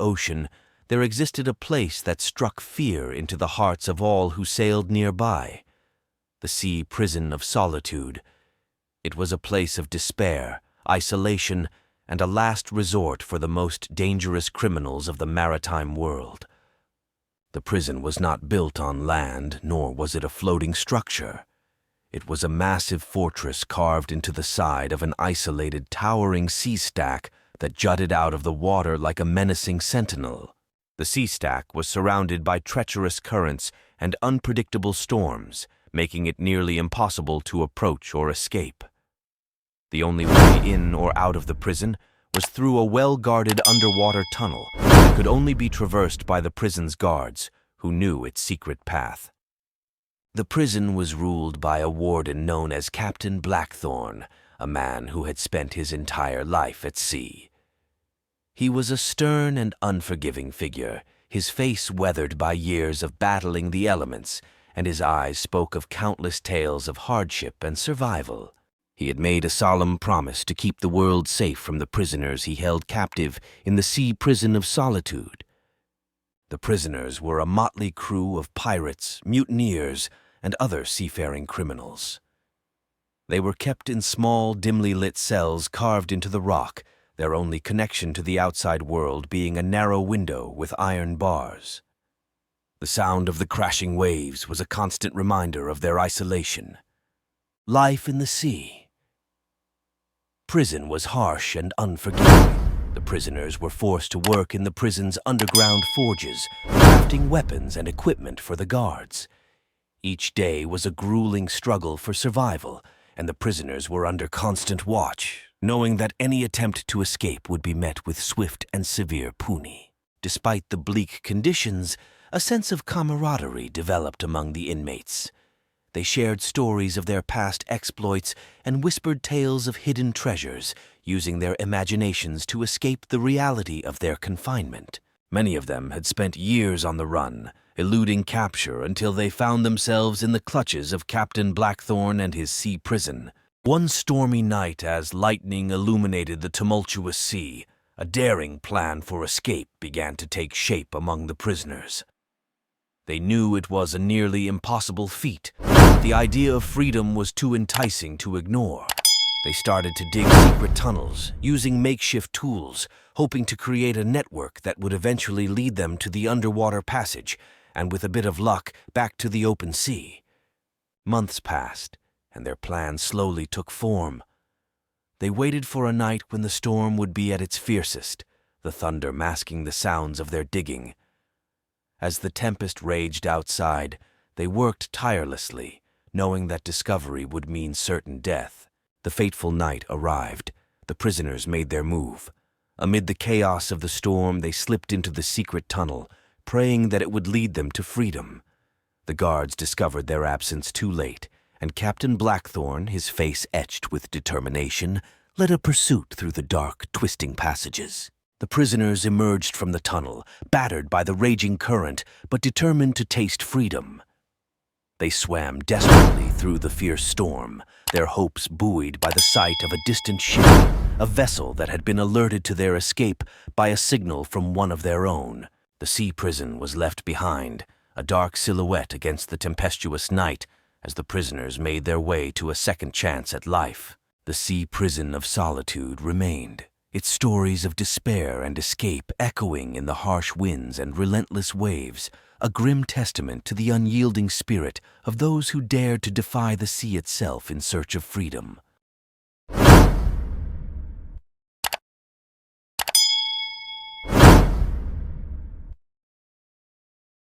ocean, there existed a place that struck fear into the hearts of all who sailed nearby: the sea prison of solitude. It was a place of despair, isolation, and a last resort for the most dangerous criminals of the maritime world. The prison was not built on land, nor was it a floating structure. It was a massive fortress carved into the side of an isolated, towering sea stack that jutted out of the water like a menacing sentinel. The sea stack was surrounded by treacherous currents and unpredictable storms, making it nearly impossible to approach or escape. The only way in or out of the prison was through a well-guarded underwater tunnel that could only be traversed by the prison's guards, who knew its secret path. The prison was ruled by a warden known as Captain Blackthorne, a man who had spent his entire life at sea. He was a stern and unforgiving figure, his face weathered by years of battling the elements, and his eyes spoke of countless tales of hardship and survival. He had made a solemn promise to keep the world safe from the prisoners he held captive in the sea prison of solitude. The prisoners were a motley crew of pirates, mutineers, and other seafaring criminals. They were kept in small, dimly lit cells carved into the rock, their only connection to the outside world being a narrow window with iron bars. The sound of the crashing waves was a constant reminder of their isolation. Life in the sea. Prison was harsh and unforgiving. The prisoners were forced to work in the prison's underground forges, crafting weapons and equipment for the guards. Each day was a grueling struggle for survival, and the prisoners were under constant watch, knowing that any attempt to escape would be met with swift and severe punishment. Despite the bleak conditions, a sense of camaraderie developed among the inmates. They shared stories of their past exploits and whispered tales of hidden treasures, using their imaginations to escape the reality of their confinement. Many of them had spent years on the run, eluding capture until they found themselves in the clutches of Captain Blackthorne and his sea prison. One stormy night, as lightning illuminated the tumultuous sea, a daring plan for escape began to take shape among the prisoners. They knew it was a nearly impossible feat, but the idea of freedom was too enticing to ignore. They started to dig secret tunnels, using makeshift tools, hoping to create a network that would eventually lead them to the underwater passage, and with a bit of luck, back to the open sea. Months passed, and their plan slowly took form. They waited for a night when the storm would be at its fiercest, the thunder masking the sounds of their digging. As the tempest raged outside, they worked tirelessly, knowing that discovery would mean certain death. The fateful night arrived. The prisoners made their move. Amid the chaos of the storm, they slipped into the secret tunnel, praying that it would lead them to freedom. The guards discovered their absence too late, and Captain Blackthorne, his face etched with determination, led a pursuit through the dark, twisting passages. The prisoners emerged from the tunnel, battered by the raging current, but determined to taste freedom. They swam desperately through the fierce storm, their hopes buoyed by the sight of a distant ship, a vessel that had been alerted to their escape by a signal from one of their own. The sea prison was left behind, a dark silhouette against the tempestuous night, as the prisoners made their way to a second chance at life. The sea prison of solitude remained, its stories of despair and escape echoing in the harsh winds and relentless waves, a grim testament to the unyielding spirit of those who dared to defy the sea itself in search of freedom.